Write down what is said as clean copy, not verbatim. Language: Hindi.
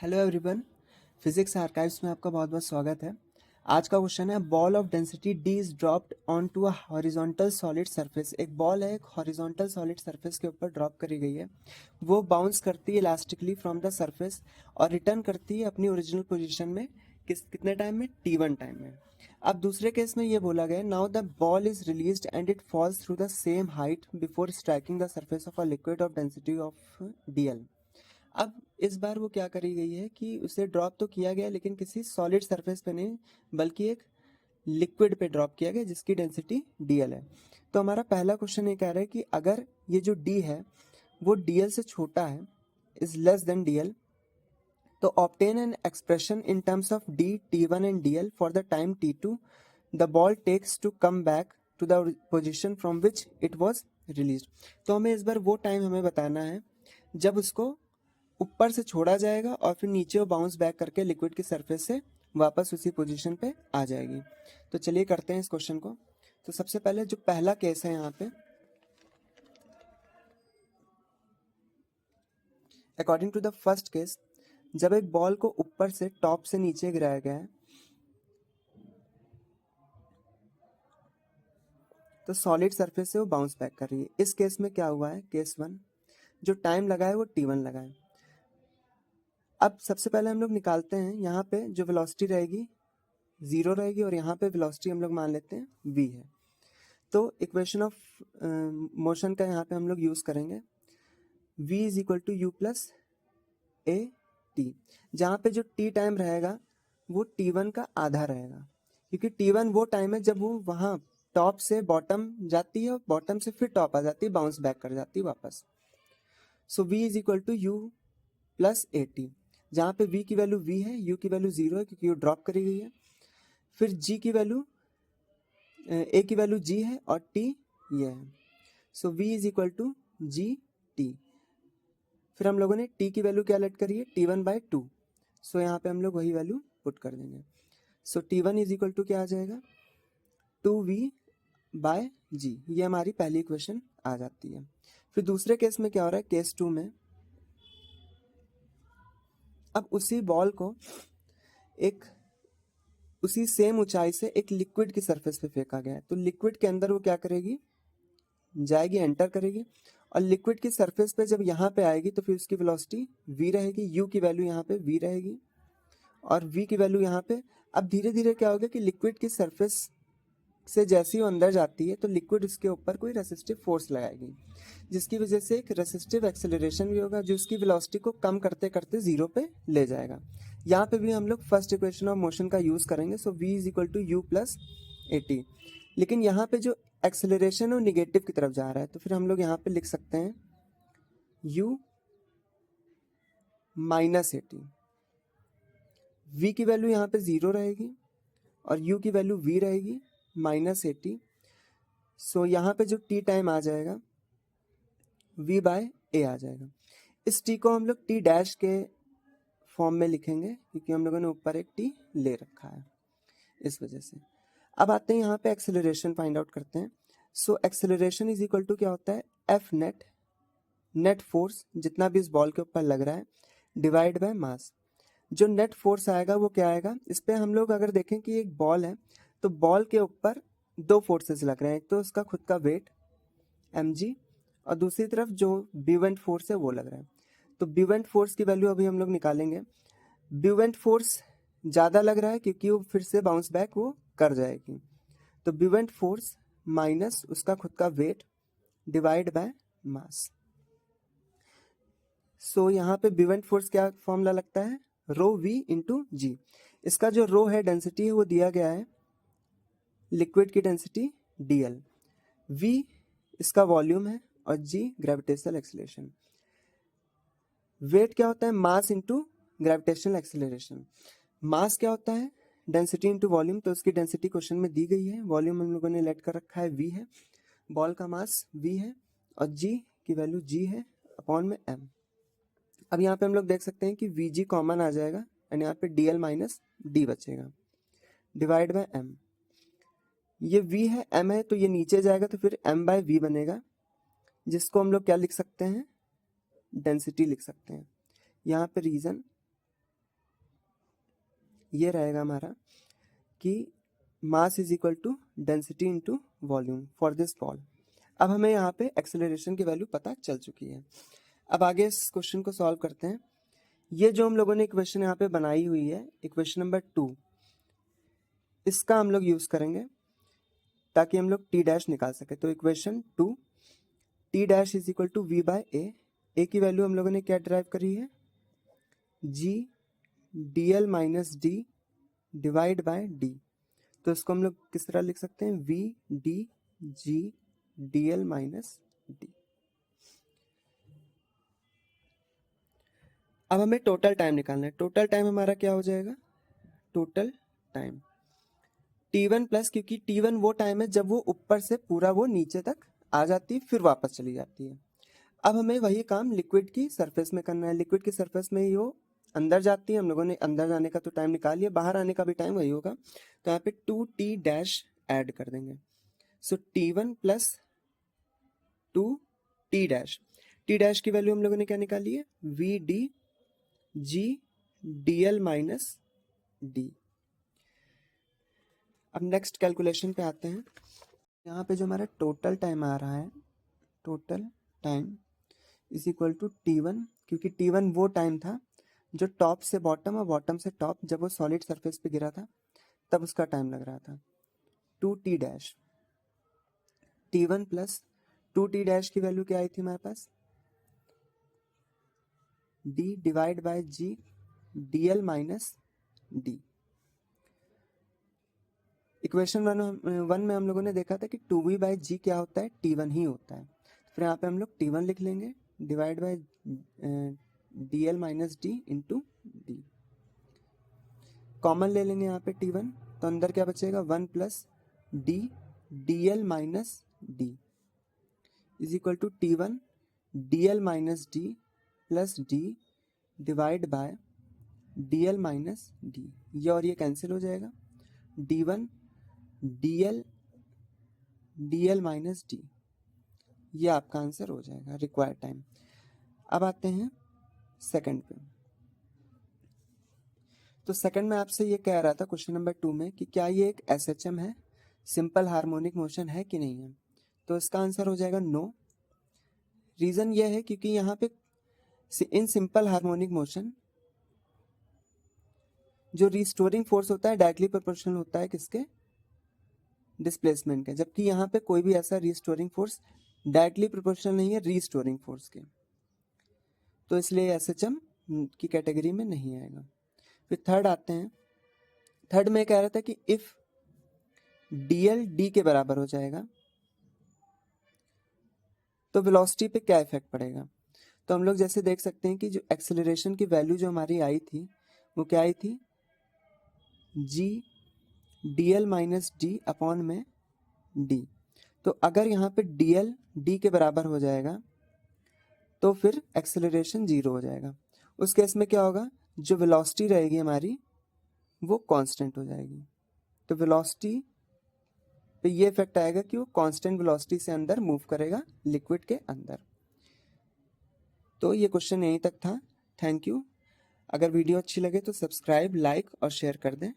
हेलो एवरीवन, फिजिक्स आर्काइव्स में आपका बहुत बहुत स्वागत है। आज का क्वेश्चन है ball of density d is dropped on to a horizontal solid surface. एक बॉल है, एक हॉरिजॉन्टल सॉलिड सरफेस के ऊपर ड्रॉप करी गई है। वो बाउंस करती है इलास्टिकली फ्रॉम द सरफेस और रिटर्न करती है अपनी ओरिजिनल पोजीशन में कितने टाइम में? t1 टाइम में। अब दूसरे केस में ये बोला गया, now the ball is released and it falls through the same height before striking the surface of a liquid of density of dl। अब इस बार वो क्या करी गई है कि उसे ड्रॉप तो किया गया लेकिन किसी सॉलिड सरफेस पे नहीं बल्कि एक लिक्विड पे ड्रॉप किया गया जिसकी डेंसिटी dl है। तो हमारा पहला क्वेश्चन ये कह रहा है कि अगर ये जो d है वो dl से छोटा है, इज लेस देन dl, तो obtain an expression in terms of d t1 and dl for the time t2 the ball takes to come back to the position from which it was release. तो हमें इस बार वो टाइम हमें बताना है जब उसको ऊपर से छोड़ा जाएगा और फिर नीचे वो बाउंस बैक करके लिक्विड की सरफेस से वापस उसी पोजीशन पे आ जाएगी। तो चलिए करते हैं इस क्वेश्चन को। तो सबसे पहले जो पहला केस है यहाँ पे, according to the first case, जब एक बॉल को ऊपर से टॉप से नीचे गिराया गया है तो सॉलिड सरफेस से वो बाउंस बैक कर रही है। इस केस में क्या हुआ है, केस वन, जो टाइम लगा है वो t1 लगा है। अब सबसे पहले हम लोग निकालते हैं, यहाँ पे जो वेलोसिटी रहेगी 0 रहेगी और यहाँ पे वेलोसिटी हम लोग मान लेते हैं v है। तो इक्वेशन ऑफ मोशन का यहाँ पे हम लोग यूज करेंगे, v is equal to u plus a t, जहाँ पे जो t टाइम रहेगा वो t1 का आधा रहेगा, क्योंकि t1 वो टाइम है जब वो वहाँ टॉप से बॉटम जाती है और बॉटम से फिर टॉप आ जाती है, बाउंस बैक कर जाती है वापस। So v is equal to u plus a t, जहाँ पे v की वैल्यू v है, u की वैल्यू 0 है क्योंकि वो ड्रॉप करी गई है, फिर g की वैल्यू a की वैल्यू g है और t ये है। So v is equal to g t. फिर हम लोगों ने t की वैल्यू क्या लेट करी है, t1/2। सो यहाँ पे हम लोग वही वैल्यू पुट कर देंगे। So t1 is equal to क्या आ जाएगा, 2v/g। ये हमारी पहली इक्वेशन आ जाती है। फिर दूसरे केस में क्या हो रहा है, केस 2 में अब उसी बॉल को एक उसी सेम ऊंचाई से एक लिक्विड की सरफेस पे फेंका गया है। तो लिक्विड के अंदर वो क्या करेगी, जाएगी, एंटर करेगी और लिक्विड की सरफेस पे जब यहाँ पे आएगी तो फिर उसकी वेलोसिटी v रहेगी, u की वैल्यू यहाँ पे v रहेगी और v की वैल्यू यहाँ पे। अब धीरे धीरे क्या होगा कि लिक्विड की सरफेस से जैसे ही वो अंदर जाती है तो लिक्विड उसके ऊपर कोई रेसिस्टिव फोर्स लगाएगी, जिसकी वजह से एक रेसिस्टिव एक्सेलरेशन भी होगा जो उसकी वेलोसिटी को कम करते करते 0 पे ले जाएगा। यहाँ पे भी हम लोग फर्स्ट इक्वेशन ऑफ मोशन का यूज करेंगे। So v is equal to u plus a t, लेकिन यहाँ पे जो एक्सेलरेशन है वो निगेटिव की तरफ जा रहा है, तो फिर हम लोग यहाँ पे लिख सकते हैं u minus A T. v की वैल्यू यहाँ पे 0 रहेगी और u की वैल्यू v रहेगी माइनस ए टी। सो यहाँ पे जो t टाइम आ जाएगा v/a आ जाएगा। इस t को हम लोग t डैश के फॉर्म में लिखेंगे क्योंकि हम लोगों ने ऊपर एक t ले रखा है, इस वजह से। अब आते हैं यहाँ पे एक्सेलरेशन फाइंड आउट करते हैं। So acceleration is equal to क्या होता है, एफ नेट, नेट फोर्स जितना भी इस बॉल के ऊपर लग रहा है डिवाइड बाय मास। जो नेट फोर्स आएगा वो क्या आएगा, इस पे हम लोग अगर देखें कि एक बॉल है तो बॉल के ऊपर दो फोर्सेस लग रहे हैं, एक तो उसका खुद का वेट mg और दूसरी तरफ जो ब्यूवेंट फोर्स है वो लग रहा है। तो ब्यूवेंट फोर्स की वैल्यू अभी हम लोग निकालेंगे। ब्यूवेंट फोर्स ज़्यादा लग रहा है क्योंकि वो फिर से बाउंस बैक वो कर जाएगी, तो ब्यूवेंट फोर्स माइनस उसका खुद का वेट डिवाइड बाय मास। सो यहाँ पे ब्यूवेंट फोर्स क्या फॉर्मूला लगता है, रो वी इंटू जी। इसका जो रो है डेंसिटी है वो दिया गया है लिक्विड की डेंसिटी dl, v इसका वॉल्यूम है और g ग्रेविटेशनल एक्सीलरेशन। वेट क्या होता है, मास इंटू ग्रेविटेशनल एक्सीलरेशन। मास क्या होता है, डेंसिटी इंटू वॉल्यूम, तो उसकी डेंसिटी क्वेश्चन में दी गई है, वॉल्यूम हम लोगों ने लेट कर रखा है v है, बॉल का मास v है और g की वैल्यू g है अपॉन में m। अब यहाँ पे हम लोग देख सकते हैं कि vg कॉमन आ जाएगा एंड यहाँ पे dl माइनस d बचेगा डिवाइड बाय m। ये v है, m है, तो ये नीचे जाएगा तो फिर m/v बनेगा, जिसको हम लोग क्या लिख सकते हैं, डेंसिटी लिख सकते हैं। यहाँ पे रीजन ये रहेगा हमारा कि mass is equal to density into volume for this ball. अब हमें यहाँ पे एक्सेलरेशन की वैल्यू पता चल चुकी है। अब आगे इस क्वेश्चन को सॉल्व करते हैं। ये जो हम लोगों ने इक्वेशन यहाँ पे बनाई हुई है, इक्वेशन नंबर 2, इसका हम लोग यूज करेंगे ताकि हम लोग टी डैश निकाल सके। तो equation 2, T dash is equal to V by A की वैल्यू हम लोगों ने क्या ड्राइव करी है, G D L minus D divide by D. तो इसको हम लोग किस तरह लिख सकते हैं, V D G D L minus D. अब हमें टोटल टाइम निकालना है। टोटल टाइम हमारा क्या हो जाएगा, टोटल टाइम T1 प्लस, क्योंकि T1 वो टाइम है जब वो ऊपर से पूरा वो नीचे तक आ जाती है फिर वापस चली जाती है। अब हमें वही काम लिक्विड की सरफेस में करना है। लिक्विड की सरफेस में ही वो अंदर जाती है, हम लोगों ने अंदर जाने का तो टाइम निकाल लिया, बाहर आने का भी टाइम वही होगा। तो यहाँ पे 2t डैश ऐड कर देंगे। So T1 plus 2t dash, t dash की वैल्यू हम लोगों ने क्या निकाली है, v D G D L minus D. अब नेक्स्ट कैलकुलेशन पे आते हैं। यहाँ पे जो हमारा टोटल टाइम आ रहा है, total time is equal to T1, क्योंकि T1 वो टाइम था जो टॉप से बॉटम और बॉटम से टॉप जब वो सॉलिड सरफेस पे गिरा था तब उसका टाइम लग रहा था। 2t dash, T1 plus 2t dash की वैल्यू क्या आई थी हमारे पास, d divide by g dl minus d। Equation 1 में हम लोगों ने देखा था कि 2v बाई जी क्या होता है, T1 ही होता है। फिर यहाँ पे हम लोग T1 लिख लेंगे divide by dl minus D into D. Common ले लेंगे यहाँ पे T1, तो अंदर क्या बचेगा, 1 plus d d L minus d is equal to T1 d L minus d plus d divide by d L minus d. ये और ये कैंसिल हो जाएगा, D1 D L minus d. ये आपका आंसर हो जाएगा रिक्वायर्ड टाइम। अब आते हैं सेकंड पे। तो सेकंड में आपसे ये कह रहा था क्वेश्चन नंबर 2 में कि क्या ये एक SHM है, सिंपल हार्मोनिक मोशन है कि नहीं है। तो इसका आंसर हो जाएगा नो। रीजन ये है क्योंकि यहाँ पे इन सिंपल हार्मोनिक मोशन जो रिस्टोरिंग फोर्स होता है डायरेक्टली प्रोपोर्शनल होता है किसके, डिस्प्लेसमेंट के, जबकि यहाँ पे कोई भी ऐसा रिस्टोरिंग फोर्स डायरेक्टली प्रोपोर्शनल नहीं है रिस्टोरिंग फोर्स के, तो इसलिए SHM की कैटेगरी में नहीं आएगा। फिर थर्ड आते हैं। थर्ड में कह रहा था कि इफ dl d के बराबर हो जाएगा तो वेलोसिटी पे क्या इफेक्ट पड़ेगा। तो हम लोग जैसे देख सकते हैं कि जो एक्सेलरेशन की वैल्यू जो हमारी आई थी वो क्या आई थी, g dl minus D upon में d। तो अगर यहाँ पे dl d के बराबर हो जाएगा तो फिर एक्सेलरेशन 0 हो जाएगा। उस केस में क्या होगा, जो वेलोसिटी रहेगी हमारी वो कांस्टेंट हो जाएगी। तो वेलोसिटी पे ये इफेक्ट आएगा कि वो कांस्टेंट वेलोसिटी से अंदर मूव करेगा लिक्विड के अंदर। तो ये क्वेश्चन यहीं तक था। Thank you. अगर वीडियो अच्छी लगे तो सब्सक्राइब, लाइक और शेयर कर दें।